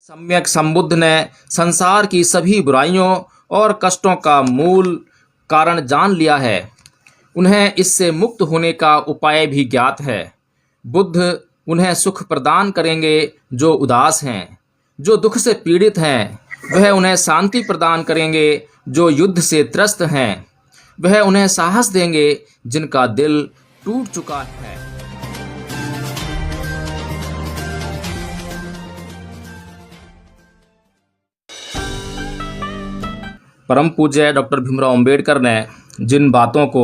सम्यक संबुद्ध ने संसार की सभी बुराइयों और कष्टों का मूल कारण जान लिया है। उन्हें इससे मुक्त होने का उपाय भी ज्ञात है। बुद्ध उन्हें सुख प्रदान करेंगे जो उदास हैं, जो दुख से पीड़ित हैं। वह उन्हें शांति प्रदान करेंगे जो युद्ध से त्रस्त हैं। वह उन्हें साहस देंगे जिनका दिल टूट चुका है। परम पूज्य डॉक्टर भीमराव अंबेडकर ने जिन बातों को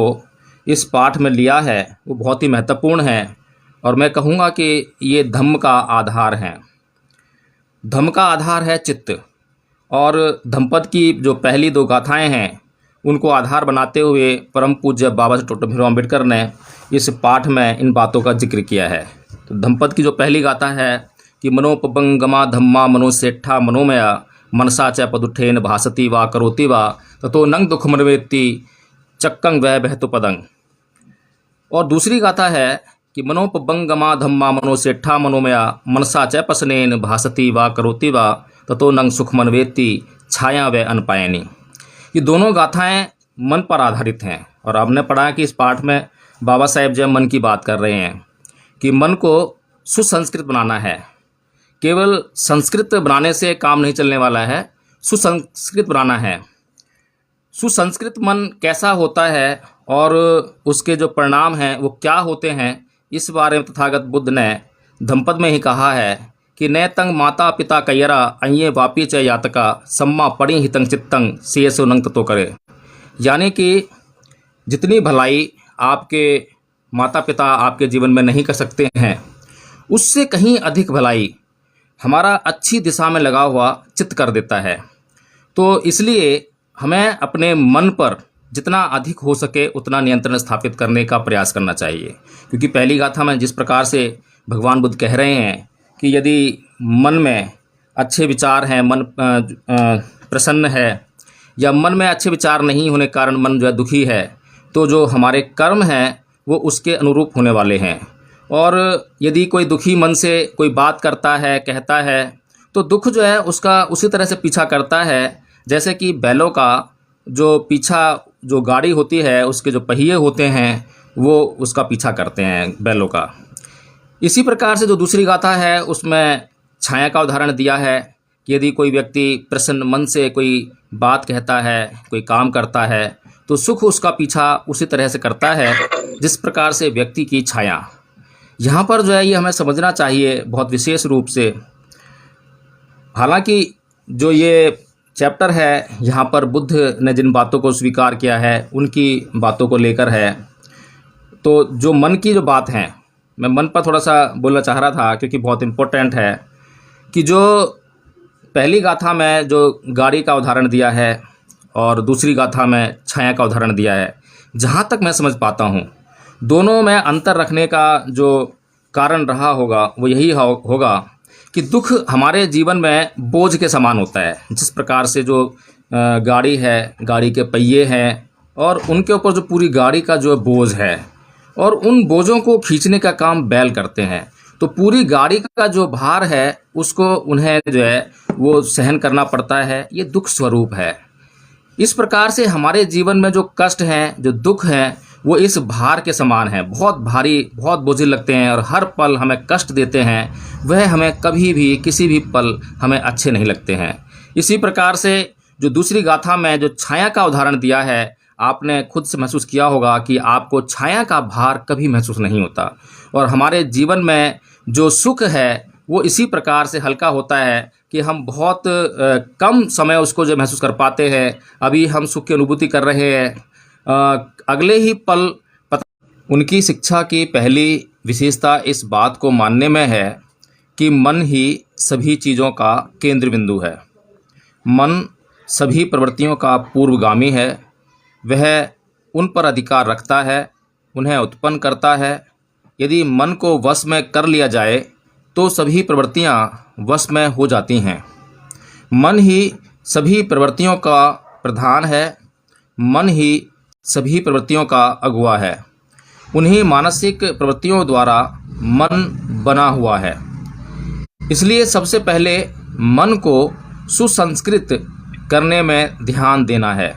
इस पाठ में लिया है वो बहुत ही महत्वपूर्ण है और मैं कहूँगा कि ये धम्म का आधार है। धम्म का आधार है चित्त, और धम्मपद की जो पहली दो गाथाएं हैं उनको आधार बनाते हुए परम पूज्य बाबा डॉक्टर भीमराव अंबेडकर ने इस पाठ में इन बातों का जिक्र किया है। तो धम्मपद की जो पहली गाथा है कि मनोपबंगमा धम्मा मनोसेठा मनोमया मनसा च पदुठेन भासती वा करोति वा ततो नंग दुखमनवेत्ति चक्कं वह बहतु पदंग। और दूसरी गाथा है कि मनोपबंगमा धम्मा मनोसेठा मनोमया मनसा च पसनेन भासती वा करोति वा ततो नंग सुखमनवेत्ति छाया व अनपायनी। ये दोनों गाथाएं मन पर आधारित हैं और आपने पढ़ा कि इस पाठ में बाबा साहेब जब मन की बात कर रहे हैं कि मन को सुसंस्कृत बनाना है। केवल संस्कृत बनाने से काम नहीं चलने वाला है, सुसंस्कृत बनाना है। सुसंस्कृत मन कैसा होता है और उसके जो परिणाम हैं वो क्या होते हैं, इस बारे में तथागत बुद्ध ने धम्मपद में ही कहा है कि न तंग माता पिता कैयरा अये वापी च यातका सम्मा पड़ी हितंग चित्तंग सेसो नंग ततो करे। यानी कि जितनी भलाई आपके माता पिता आपके जीवन में नहीं कर सकते हैं, उससे कहीं अधिक भलाई हमारा अच्छी दिशा में लगा हुआ चित्त कर देता है। तो इसलिए हमें अपने मन पर जितना अधिक हो सके उतना नियंत्रण स्थापित करने का प्रयास करना चाहिए, क्योंकि पहली गाथा में जिस प्रकार से भगवान बुद्ध कह रहे हैं कि यदि मन में अच्छे विचार हैं, मन प्रसन्न है, या मन में अच्छे विचार नहीं होने के कारण मन जो है दुखी है, तो जो हमारे कर्म हैं वो उसके अनुरूप होने वाले हैं। और यदि कोई दुखी मन से कोई बात करता है, कहता है, तो दुख जो है उसका उसी तरह से पीछा करता है जैसे कि बैलों का जो पीछा, जो गाड़ी होती है उसके जो पहिए होते हैं वो उसका पीछा करते हैं बैलों का। इसी प्रकार से जो दूसरी गाथा है उसमें छाया का उदाहरण दिया है कि यदि कोई व्यक्ति प्रसन्न मन से कोई बात कहता है, कोई काम करता है, तो सुख उसका पीछा उसी तरह से करता है जिस प्रकार से व्यक्ति की छाया। यहाँ पर जो है ये हमें समझना चाहिए बहुत विशेष रूप से। हालांकि जो ये चैप्टर है यहाँ पर बुद्ध ने जिन बातों को स्वीकार किया है उनकी बातों को लेकर है। तो जो मन की जो बात है, मैं मन पर थोड़ा सा बोलना चाह रहा था क्योंकि बहुत इम्पोर्टेंट है कि जो पहली गाथा में जो गाड़ी का उदाहरण दिया है और दूसरी गाथा में छाया का उदाहरण दिया है, जहाँ तक मैं समझ पाता हूँ दोनों में अंतर रखने का जो कारण रहा होगा वो यही होगा कि दुख हमारे जीवन में बोझ के समान होता है। जिस प्रकार से जो गाड़ी है, गाड़ी के पहिए हैं और उनके ऊपर जो पूरी गाड़ी का जो बोझ है और उन बोझों को खींचने का काम बैल करते हैं, तो पूरी गाड़ी का जो भार है उसको उन्हें जो है वो सहन करना पड़ता है। ये दुख स्वरूप है। इस प्रकार से हमारे जीवन में जो कष्ट हैं, जो दुख हैं, वो इस भार के समान है। बहुत भारी, बहुत बोझिल लगते हैं और हर पल हमें कष्ट देते हैं। वह हमें कभी भी किसी भी पल हमें अच्छे नहीं लगते हैं। इसी प्रकार से जो दूसरी गाथा में जो छाया का उदाहरण दिया है, आपने खुद से महसूस किया होगा कि आपको छाया का भार कभी महसूस नहीं होता। और हमारे जीवन में जो सुख है वो इसी प्रकार से हल्का होता है कि हम बहुत कम समय उसको जो महसूस कर पाते हैं। अभी हम सुख की अनुभूति कर रहे हैं, अगले ही पल पता। उनकी शिक्षा की पहली विशेषता इस बात को मानने में है कि मन ही सभी चीज़ों का केंद्र बिंदु है। मन सभी प्रवृत्तियों का पूर्वगामी है। वह उन पर अधिकार रखता है, उन्हें उत्पन्न करता है। यदि मन को वश में कर लिया जाए तो सभी प्रवृत्तियाँ वश में हो जाती हैं। मन ही सभी प्रवृत्तियों का प्रधान है। मन ही सभी प्रवृत्तियों का अगुआ है। उन्हीं मानसिक प्रवृत्तियों द्वारा मन बना हुआ है। इसलिए सबसे पहले मन को सुसंस्कृत करने में ध्यान देना है।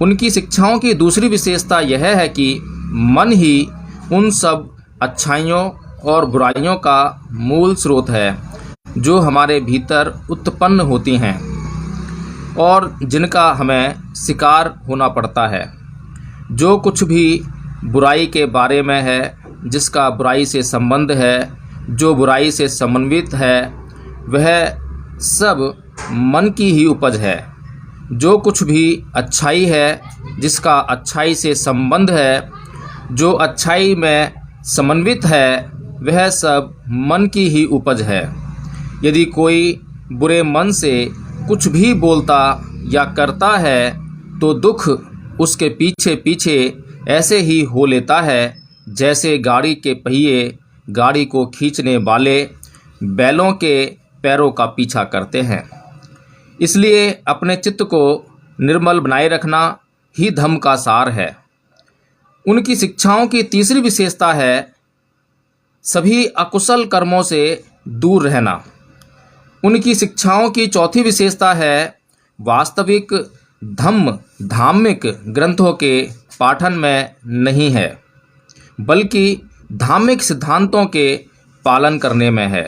उनकी शिक्षाओं की दूसरी विशेषता यह है कि मन ही उन सब अच्छाइयों और बुराइयों का मूल स्रोत है जो हमारे भीतर उत्पन्न होती हैं और जिनका हमें शिकार होना पड़ता है। जो कुछ भी बुराई के बारे में है, जिसका बुराई से संबंध है, जो बुराई से समन्वित है, वह सब मन की ही उपज है। जो कुछ भी अच्छाई है, जिसका अच्छाई से संबंध है, जो अच्छाई में समन्वित है, वह सब मन की ही उपज है। यदि कोई बुरे मन से कुछ भी बोलता या करता है तो दुख उसके पीछे पीछे ऐसे ही हो लेता है जैसे गाड़ी के पहिए गाड़ी को खींचने वाले बैलों के पैरों का पीछा करते हैं। इसलिए अपने चित्त को निर्मल बनाए रखना ही धम्म का सार है। उनकी शिक्षाओं की तीसरी विशेषता है सभी अकुशल कर्मों से दूर रहना। उनकी शिक्षाओं की चौथी विशेषता है वास्तविक धम्म धार्मिक ग्रंथों के पाठन में नहीं है, बल्कि धार्मिक सिद्धांतों के पालन करने में है।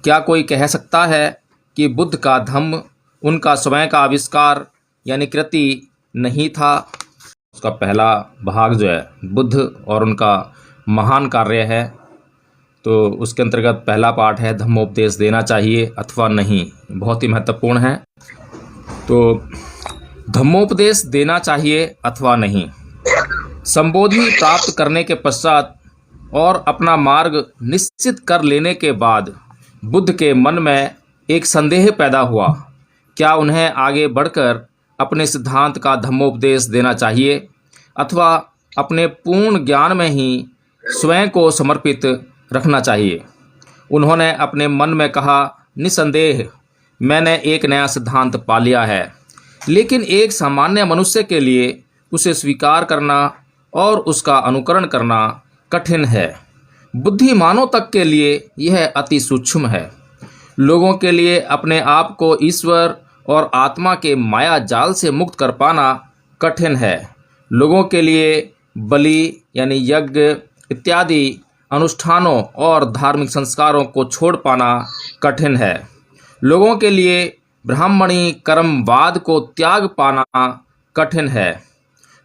क्या कोई कह सकता है कि बुद्ध का धम्म उनका स्वयं का आविष्कार यानी कृति नहीं था? उसका पहला भाग जो है बुद्ध और उनका महान कार्य है, तो उसके अंतर्गत पहला पाठ है धम्मोपदेश देना चाहिए अथवा नहीं। बहुत ही महत्वपूर्ण है। तो धम्मोपदेश देना चाहिए अथवा नहीं। संबोधि प्राप्त करने के पश्चात और अपना मार्ग निश्चित कर लेने के बाद बुद्ध के मन में एक संदेह पैदा हुआ। क्या उन्हें आगे बढ़कर अपने सिद्धांत का धम्मोपदेश देना चाहिए अथवा अपने पूर्ण ज्ञान में ही स्वयं को समर्पित रखना चाहिए? उन्होंने अपने मन में कहा, निसंदेह मैंने एक नया सिद्धांत पा लिया है, लेकिन एक सामान्य मनुष्य के लिए उसे स्वीकार करना और उसका अनुकरण करना कठिन है। बुद्धिमानों तक के लिए यह अति सूक्ष्म है। लोगों के लिए अपने आप को ईश्वर और आत्मा के माया जाल से मुक्त कर पाना कठिन है। लोगों के लिए बलि यानी यज्ञ इत्यादि अनुष्ठानों और धार्मिक संस्कारों को छोड़ पाना कठिन है। लोगों के लिए ब्राह्मणी कर्मवाद को त्याग पाना कठिन है।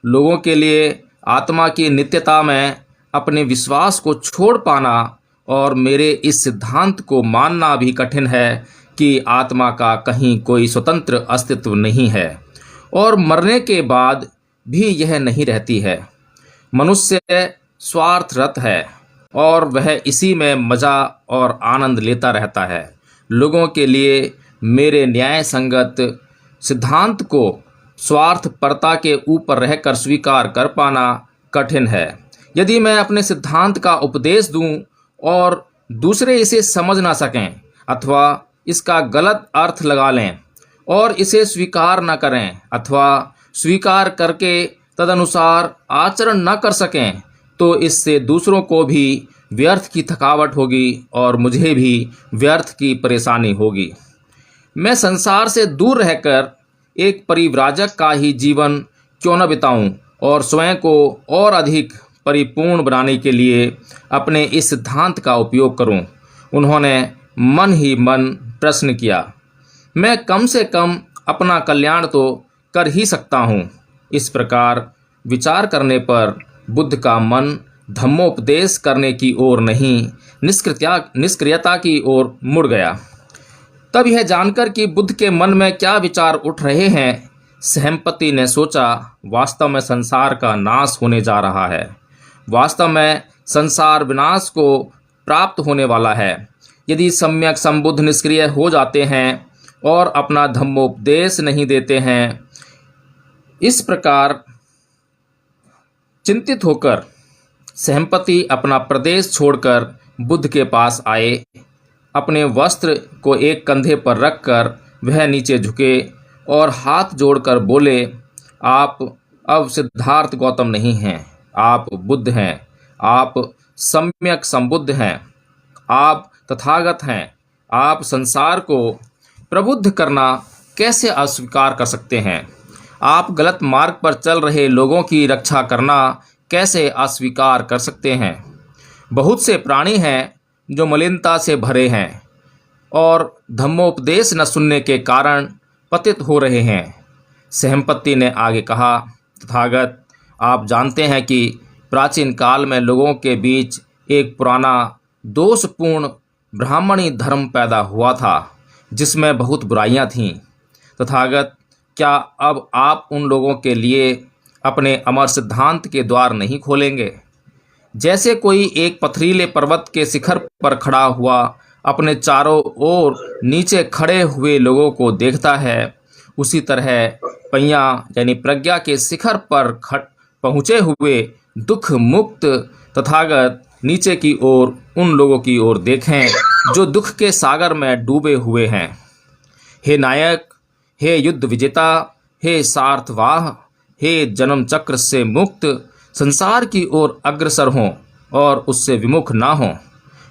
लोगों के लिए आत्मा की नित्यता में अपने विश्वास को छोड़ पाना और मेरे इस सिद्धांत को मानना भी कठिन है कि आत्मा का कहीं कोई स्वतंत्र अस्तित्व नहीं है और मरने के बाद भी यह नहीं रहती है। मनुष्य स्वार्थरत है और वह इसी में मजा और आनंद लेता रहता है। लोगों के लिए मेरे न्याय संगत सिद्धांत को स्वार्थपरता के ऊपर रहकर स्वीकार कर पाना कठिन है। यदि मैं अपने सिद्धांत का उपदेश दूं और दूसरे इसे समझ ना सकें अथवा इसका गलत अर्थ लगा लें और इसे स्वीकार न करें अथवा स्वीकार करके तदनुसार आचरण न कर सकें, तो इससे दूसरों को भी व्यर्थ की थकावट होगी और मुझे भी व्यर्थ की परेशानी होगी। मैं संसार से दूर रहकर एक परिव्राजक का ही जीवन क्यों न बिताऊं और स्वयं को और अधिक परिपूर्ण बनाने के लिए अपने इस सिद्धांत का उपयोग करूं। उन्होंने मन ही मन प्रश्न किया, मैं कम से कम अपना कल्याण तो कर ही सकता हूं। इस प्रकार विचार करने पर बुद्ध का मन धम्मोपदेश करने की ओर नहीं निष्क्रियता की ओर मुड़ गया। तब यह जानकर कि बुद्ध के मन में क्या विचार उठ रहे हैं, सहमपति ने सोचा, वास्तव में संसार का नाश होने जा रहा है। वास्तव में संसार विनाश को प्राप्त होने वाला है यदि सम्यक संबुद्ध निष्क्रिय हो जाते हैं और अपना धम्मोपदेश नहीं देते हैं। इस प्रकार चिंतित होकर सहमपति अपना प्रदेश छोड़कर बुद्ध के पास आए। अपने वस्त्र को एक कंधे पर रखकर वह नीचे झुके और हाथ जोड़कर बोले, आप अब सिद्धार्थ गौतम नहीं हैं, आप बुद्ध हैं, आप सम्यक संबुद्ध हैं। आप तथागत हैं। आप संसार को प्रबुद्ध करना कैसे अस्वीकार कर सकते हैं? आप गलत मार्ग पर चल रहे लोगों की रक्षा करना कैसे अस्वीकार कर सकते हैं? बहुत से प्राणी हैं जो मलिनता से भरे हैं और धम्मोपदेश न सुनने के कारण पतित हो रहे हैं। सहम्पति ने आगे कहा, तथागत, आप जानते हैं कि प्राचीन काल में लोगों के बीच एक पुराना दोषपूर्ण ब्राह्मणी धर्म पैदा हुआ था जिसमें बहुत बुराइयां थीं। तथागत, क्या अब आप उन लोगों के लिए अपने अमर सिद्धांत के द्वार नहीं खोलेंगे? जैसे कोई एक पथरीले पर्वत के शिखर पर खड़ा हुआ अपने चारों ओर नीचे खड़े हुए लोगों को देखता है, उसी तरह पैया यानी प्रज्ञा के शिखर पर पहुँचे हुए दुख मुक्त तथागत नीचे की ओर उन लोगों की ओर देखें जो दुख के सागर में डूबे हुए हैं। हे नायक, हे युद्ध विजेता, हे सार्थवाह, हे जन्म चक्र से मुक्त संसार की ओर अग्रसर हों और उससे विमुख ना हों।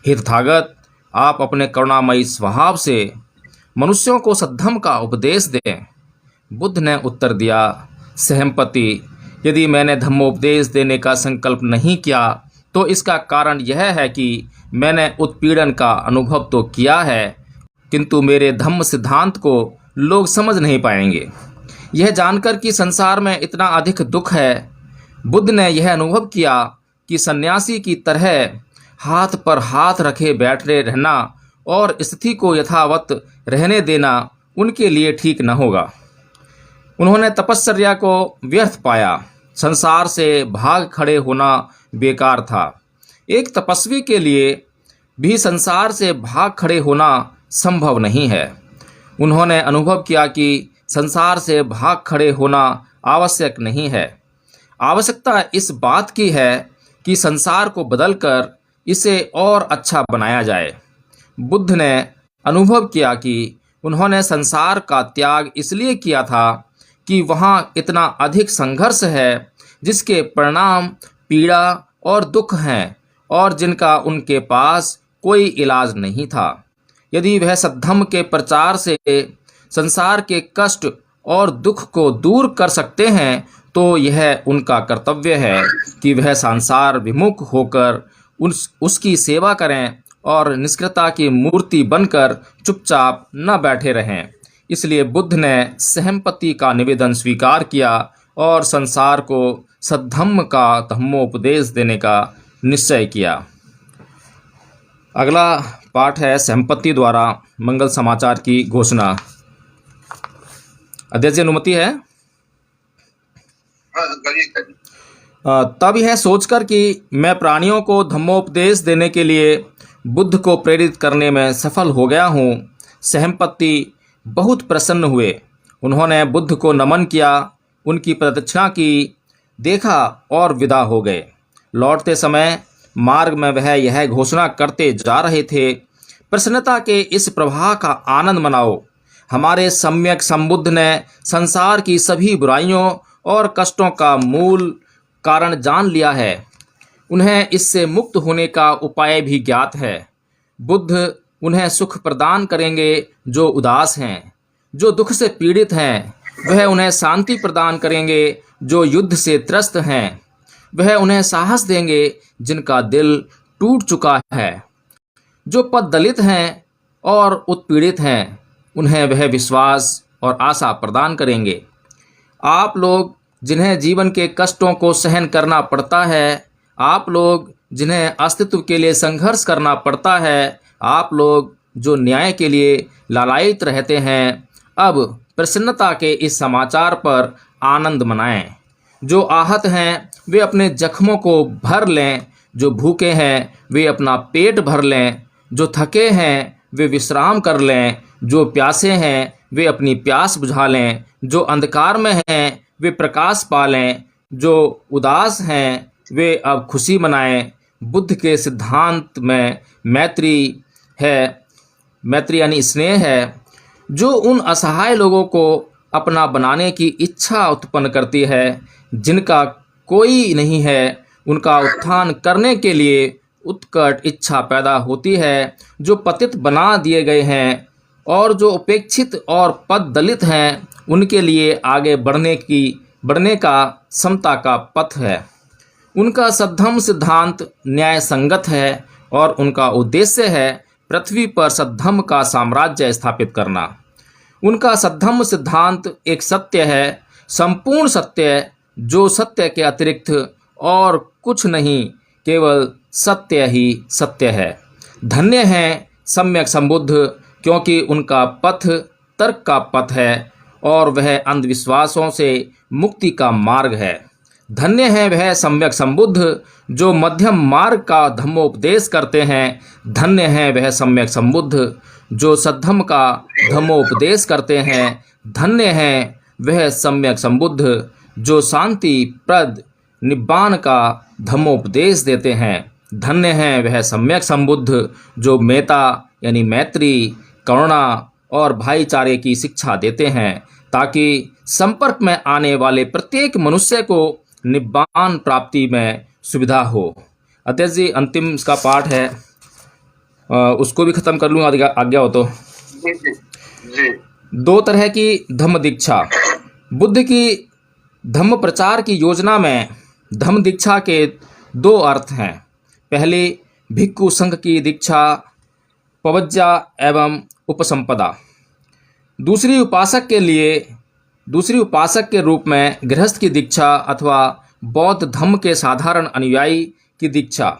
हे तथागत, आप अपने करुणामयी स्वभाव से मनुष्यों को सद्धम का उपदेश दें। बुद्ध ने उत्तर दिया, सहम्पति, यदि मैंने धम्मोपदेश देने का संकल्प नहीं किया तो इसका कारण यह है कि मैंने उत्पीड़न का अनुभव तो किया है, किंतु मेरे धम्म सिद्धांत को लोग समझ नहीं पाएंगे। यह जानकर कि संसार में इतना अधिक दुख है, बुद्ध ने यह अनुभव किया कि सन्यासी की तरह हाथ पर हाथ रखे बैठे रहना और स्थिति को यथावत रहने देना उनके लिए ठीक न होगा। उन्होंने तपश्चर्या को व्यर्थ पाया। संसार से भाग खड़े होना बेकार था। एक तपस्वी के लिए भी संसार से भाग खड़े होना संभव नहीं है। उन्होंने अनुभव किया कि संसार से भाग खड़े होना आवश्यक नहीं है। आवश्यकता इस बात की है कि संसार को बदलकर इसे और अच्छा बनाया जाए। बुद्ध ने अनुभव किया कि उन्होंने संसार का त्याग इसलिए किया था कि वहाँ इतना अधिक संघर्ष है जिसके परिणाम पीड़ा और दुख हैं और जिनका उनके पास कोई इलाज नहीं था। यदि वह सद्धम्म के प्रचार से संसार के कष्ट और दुख को दूर कर सकते हैं तो यह उनका कर्तव्य है कि वह संसार विमुख होकर उसकी सेवा करें और निष्क्रियता की मूर्ति बनकर चुपचाप न बैठे रहें। इसलिए बुद्ध ने सहम्पति का निवेदन स्वीकार किया और संसार को सद्धम्म का धम्मोपदेश देने का निश्चय किया। अगला पाठ है सहम्पति द्वारा मंगल समाचार की घोषणा। अध्यक्ष जी, अनुमति है? तब यह सोचकर कि मैं प्राणियों को धम्मोपदेश देने के लिए बुद्ध को प्रेरित करने में सफल हो गया हूँ, सहम्पति बहुत प्रसन्न हुए। उन्होंने बुद्ध को नमन किया, उनकी प्रदक्षिणा की, देखा और विदा हो गए। लौटते समय मार्ग में वह यह घोषणा करते जा रहे थे, प्रसन्नता के इस प्रवाह का आनंद मनाओ। हमारे सम्यक संबुद्ध ने संसार की सभी बुराइयों और कष्टों का मूल कारण जान लिया है। उन्हें इससे मुक्त होने का उपाय भी ज्ञात है। बुद्ध उन्हें सुख प्रदान करेंगे जो उदास हैं, जो दुख से पीड़ित हैं। वह उन्हें शांति प्रदान करेंगे जो युद्ध से त्रस्त हैं। वह उन्हें साहस देंगे जिनका दिल टूट चुका है। जो पददलित हैं और उत्पीड़ित हैं, उन्हें वह विश्वास और आशा प्रदान करेंगे। आप लोग जिन्हें जीवन के कष्टों को सहन करना पड़ता है, आप लोग जिन्हें अस्तित्व के लिए संघर्ष करना पड़ता है, आप लोग जो न्याय के लिए लालायित रहते हैं, अब प्रसन्नता के इस समाचार पर आनंद मनाएं। जो आहत हैं वे अपने जख्मों को भर लें, जो भूखे हैं वे अपना पेट भर लें, जो थके हैं वे विश्राम कर लें, जो प्यासे हैं वे अपनी प्यास बुझा लें, जो अंधकार में हैं वे प्रकाश पा लें, जो उदास हैं वे अब खुशी मनाएं। बुद्ध के सिद्धांत में मैत्री है, मैत्री यानी स्नेह है, जो उन असहाय लोगों को अपना बनाने की इच्छा उत्पन्न करती है, जिनका कोई नहीं है। उनका उत्थान करने के लिए उत्कट इच्छा पैदा होती है, जो पतित बना दिए गए हैं और जो उपेक्षित और पद दलित हैं, उनके लिए आगे बढ़ने का समता का पथ है। उनका सद्धम्म सिद्धांत न्याय संगत है और उनका उद्देश्य है पृथ्वी पर सद्धम्म का साम्राज्य स्थापित करना। उनका सद्धम्म सिद्धांत एक सत्य है, संपूर्ण सत्य, जो सत्य के अतिरिक्त और कुछ नहीं, केवल सत्य ही सत्य है। धन्य हैं सम्यक संबुद्ध, क्योंकि उनका पथ तर्क का पथ है और वह अंधविश्वासों से मुक्ति का मार्ग है। धन्य है वह सम्यक संबुद्ध जो मध्यम मार्ग का धम्मोपदेश करते हैं। धन्य है वह सम्यक संबुद्ध जो सद्धम्म का धम्मोपदेश करते हैं। धन्य है वह सम्यक संबुद्ध जो शांति प्रद निब्बान का धम्मोपदेश देते हैं। धन्य है वह सम्यक संबुद्ध जो मेता यानी मैत्री, करुणा और भाईचारे की शिक्षा देते हैं, ताकि संपर्क में आने वाले प्रत्येक मनुष्य को निब्बान प्राप्ति में सुविधा हो। अध्यक्ष जी, अंतिम इसका पाठ है, उसको भी खत्म कर लूँगा आज्ञा हो तो। जी। 2 तरह की धम्म दीक्षा। बुद्ध की धम्म प्रचार की योजना में धम्म दीक्षा के 2 अर्थ हैं। पहली भिक्खु संघ की दीक्षा, पवज्जा एवं उपसंपदा। दूसरी उपासक के रूप में गृहस्थ की दीक्षा अथवा बौद्ध धम्म के साधारण अनुयायी की दीक्षा।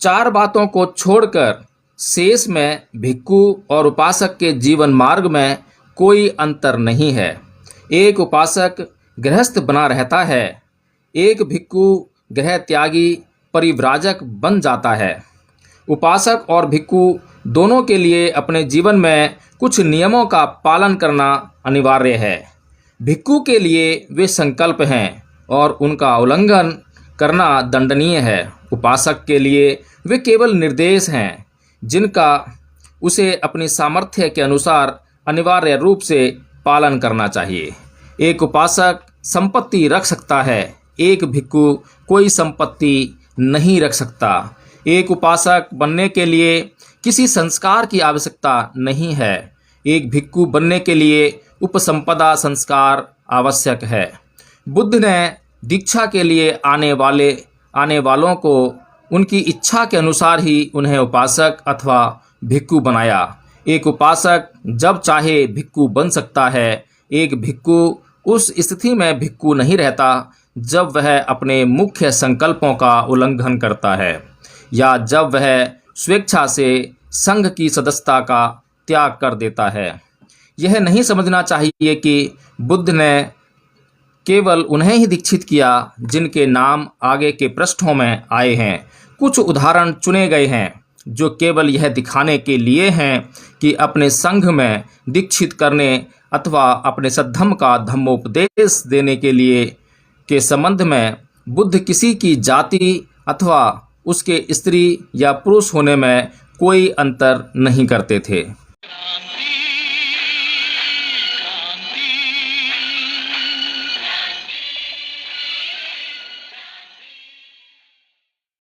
4 बातों को छोड़कर शेष में भिक्खु और उपासक के जीवन मार्ग में कोई अंतर नहीं है। एक उपासक गृहस्थ बना रहता है, एक भिक्खु गृह त्यागी परिव्राजक बन जाता है। उपासक और भिक्खु दोनों के लिए अपने जीवन में कुछ नियमों का पालन करना अनिवार्य है। भिक्खु के लिए वे संकल्प हैं और उनका उल्लंघन करना दंडनीय है। उपासक के लिए वे केवल निर्देश हैं, जिनका उसे अपनी सामर्थ्य के अनुसार अनिवार्य रूप से पालन करना चाहिए। एक उपासक संपत्ति रख सकता है, एक भिक्खु कोई संपत्ति नहीं रख सकता। एक उपासक बनने के लिए किसी संस्कार की आवश्यकता नहीं है। एक भिक्खु बनने के लिए उपसंपदा संस्कार आवश्यक है। बुद्ध ने दीक्षा के लिए आने वालों को उनकी इच्छा के अनुसार ही उन्हें उपासक अथवा भिक्खु बनाया। एक उपासक जब चाहे भिक्खु बन सकता है। एक भिक्खु उस स्थिति में भिक्खु नहीं रहता जब वह अपने मुख्य संकल्पों का उल्लंघन करता है या जब वह स्वेच्छा से संघ की सदस्यता का त्याग कर देता है। यह नहीं समझना चाहिए कि बुद्ध ने केवल उन्हें ही दीक्षित किया जिनके नाम आगे के पृष्ठों में आए हैं। कुछ उदाहरण चुने गए हैं जो केवल यह दिखाने के लिए हैं कि अपने संघ में दीक्षित करने अथवा अपने सद्धम्म का धम्मोपदेश देने के संबंध में बुद्ध किसी की जाति अथवा उसके स्त्री या पुरुष होने में कोई अंतर नहीं करते थे।